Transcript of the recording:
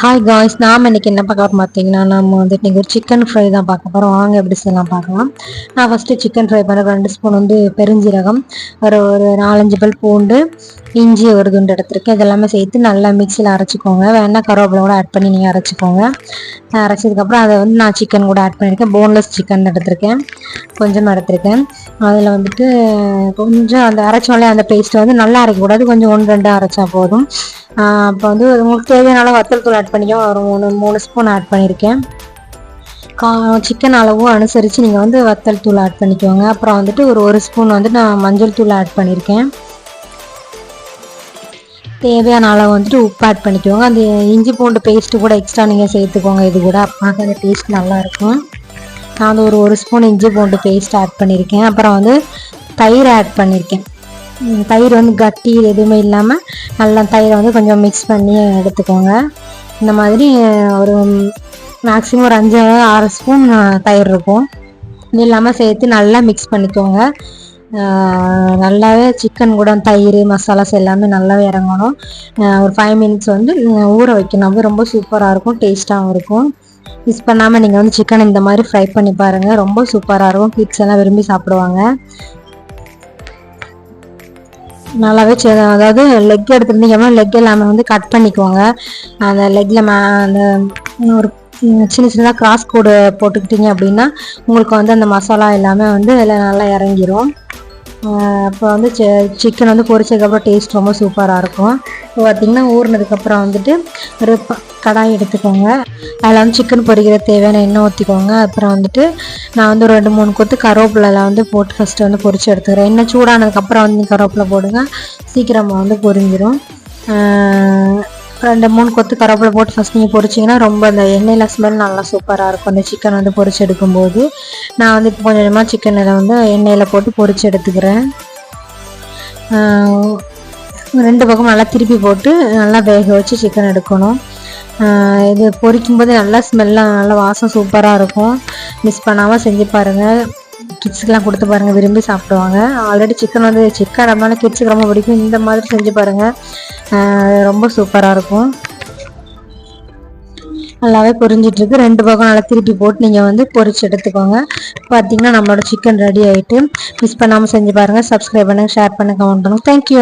Hi guys, நாம் இன்னைக்கு என்ன பார்க்க போகிறோம் பார்த்தீங்கன்னா, நம்ம வந்துட்டு இன்றைக்கி ஒரு சிக்கன் ஃப்ரை தான் பார்க்க போகிறோம். வாங்க எப்படி செய்யலாம் பார்க்கலாம். நான் ஃபஸ்ட்டு சிக்கன் ஃப்ரை பண்ண 2 ஸ்பூன் வந்து பெருஞ்சீரகம், ஒரு 4-5 பல் பூண்டு, இஞ்சி ஒரு துண்டு எடுத்துருக்கேன். இதெல்லாமே சேர்த்து நல்லா மிக்சியில் அரைச்சிக்கோங்க. வேணால் கருவேப்பிலை கூட ஆட் பண்ணி நீங்கள் அரைச்சிக்கோங்க. அரைச்சதுக்கப்புறம் அதை வந்து நான் சிக்கன் கூட ஆட் பண்ணியிருக்கேன். போன்லெஸ் சிக்கன் எடுத்திருக்கேன், கொஞ்சமாக எடுத்திருக்கேன். அதில் வந்துட்டு கொஞ்சம் அந்த அரைச்சோலே அந்த பேஸ்ட் வந்து நல்லா அரைக்கக்கூடாது, கொஞ்சம் 1-2 அரைச்சா போதும். இப்போ வந்து உங்களுக்கு தேவையான வத்தல் தூள் ஆட் பண்ணிக்கோ, ஒரு 3 ஸ்பூன் ஆட் பண்ணியிருக்கேன். சிக்கன் அளவும் அனுசரித்து நீங்கள் வந்து வத்தல் தூள் ஆட் பண்ணிக்கோங்க. அப்புறம் வந்துட்டு ஒரு ஸ்பூன் வந்து நான் மஞ்சள் தூள் ஆட் பண்ணியிருக்கேன். தேவையான அளவு வந்துட்டு உப்பு ஆட் பண்ணிக்கோங்க. அந்த இஞ்சி பூண்டு பேஸ்ட்டு கூட எக்ஸ்ட்ரா நீங்கள் சேர்த்துக்கோங்க. இது கூட அப்போ அந்த டேஸ்ட் நல்லாயிருக்கும். நான் வந்து ஒரு ஸ்பூன் இஞ்சி பூண்டு பேஸ்ட் ஆட் பண்ணியிருக்கேன். அப்புறம் வந்து தயிர் ஆட் பண்ணியிருக்கேன். தயிர் வந்து கட்டி எதுவுமே இல்லாமல் நல்லா தயிரை வந்து கொஞ்சம் மிக்ஸ் பண்ணி எடுத்துக்கோங்க. இந்த மாதிரி ஒரு மேக்ஸிமம் ஒரு 5-6 ஸ்பூன் தயிர் இருக்கும். இது இல்லாமல் சேர்த்து நல்லா மிக்ஸ் பண்ணிக்கோங்க. நல்லாவே சிக்கன் கூட தயிர் மசாலாஸ் எல்லாமே நல்லாவே இறங்கணும். ஒரு 5 மினிட்ஸ் வந்து ஊற வைக்கணும். அப்போ ரொம்ப சூப்பராக இருக்கும், டேஸ்ட்டாகவும் இருக்கும். மிஸ் பண்ணாமல் நீங்கள் வந்து சிக்கன் இந்த மாதிரி ஃப்ரை பண்ணி பாருங்கள், ரொம்ப சூப்பராக இருக்கும். கிட்ஸ் எல்லாம் விரும்பி சாப்பிடுவாங்க. நல்லாவே அதாவது லெக் எடுத்துருந்தீங்கன்னா லெக் எல்லாமே வந்து கட் பண்ணிக்கோங்க. அந்த லெக்கில் அந்த ஒரு சின்ன சின்னதாக கிராஸ் கோடு போட்டுக்கிட்டீங்க அப்படின்னா உங்களுக்கு வந்து அந்த மசாலா எல்லாமே வந்து அதில் நல்லா இறங்கிரும். அப்போ வந்து சிக்கன் வந்து பொரிச்சதுக்கப்புறம் டேஸ்ட் ரொம்ப சூப்பராக இருக்கும். இப்போ பார்த்திங்கன்னா ஊறினதுக்கப்புறம் வந்துட்டு ஒரு கடாய் எடுத்துக்கோங்க. அதில் வந்து சிக்கன் பொரிக்கிற தேவையான எண்ணெய் ஊற்றிக்கோங்க. அப்புறம் வந்துட்டு நான் வந்து ஒரு 2-3 கொத்து கருவேப்பிலையில் வந்து போட்டு ஃபஸ்ட்டு வந்து பொரிச்சு எடுத்துக்கிறேன். எண்ணெய் சூடானதுக்கப்புறம் வந்து கருவேப்பிலை போடுங்க, சீக்கிரமாக வந்து பொரிஞ்சிடும். 2-3 கொத்து கருவேப்பிலை போட்டு ஃபஸ்ட் நீங்கள் பொரிச்சிங்கன்னா ரொம்ப அந்த எண்ணெயில் ஸ்மெல் நல்லா சூப்பராக இருக்கும். அந்த சிக்கன் வந்து பொரிச்சு எடுக்கும்போது நான் வந்து இப்போ கொஞ்சம் கொஞ்சமாக சிக்கனில் வந்து எண்ணெயில் போட்டு பொரிச்சு எடுத்துக்கிறேன். 2 பக்கம் நல்லா திருப்பி போட்டு நல்லா வேக வச்சு சிக்கன் எடுக்கணும். இது பொரிக்கும்போது நல்லா ஸ்மெல்லாக நல்லா வாசம் சூப்பராக இருக்கும். மிஸ் பண்ணாமல் செஞ்சு பாருங்கள், கிட்ஸுக்கெலாம் கொடுத்து பாருங்கள், விரும்பி சாப்பிடுவாங்க. ஆல்ரெடி சிக்கன் நம்மளால கிட்ஸுக்கு ரொம்ப பிடிக்கும். இந்த மாதிரி செஞ்சு பாருங்கள், ரொம்ப சூப்பராக இருக்கும். நல்லாவே பொரிஞ்சிட்ருக்கு. 2 பக்கம் நல்லா திருப்பி போட்டு நீங்கள் வந்து பொரிச்சு எடுத்துக்கோங்க. பார்த்திங்கன்னா நம்மளோட சிக்கன் ரெடி ஆகிட்டு. மிஸ் பண்ணாமல் செஞ்சு பாருங்கள். சப்ஸ்கிரைப் பண்ணுங்கள், ஷேர் பண்ணுங்கள், கமெண்ட் பண்ணுங்கள். தேங்க்யூ.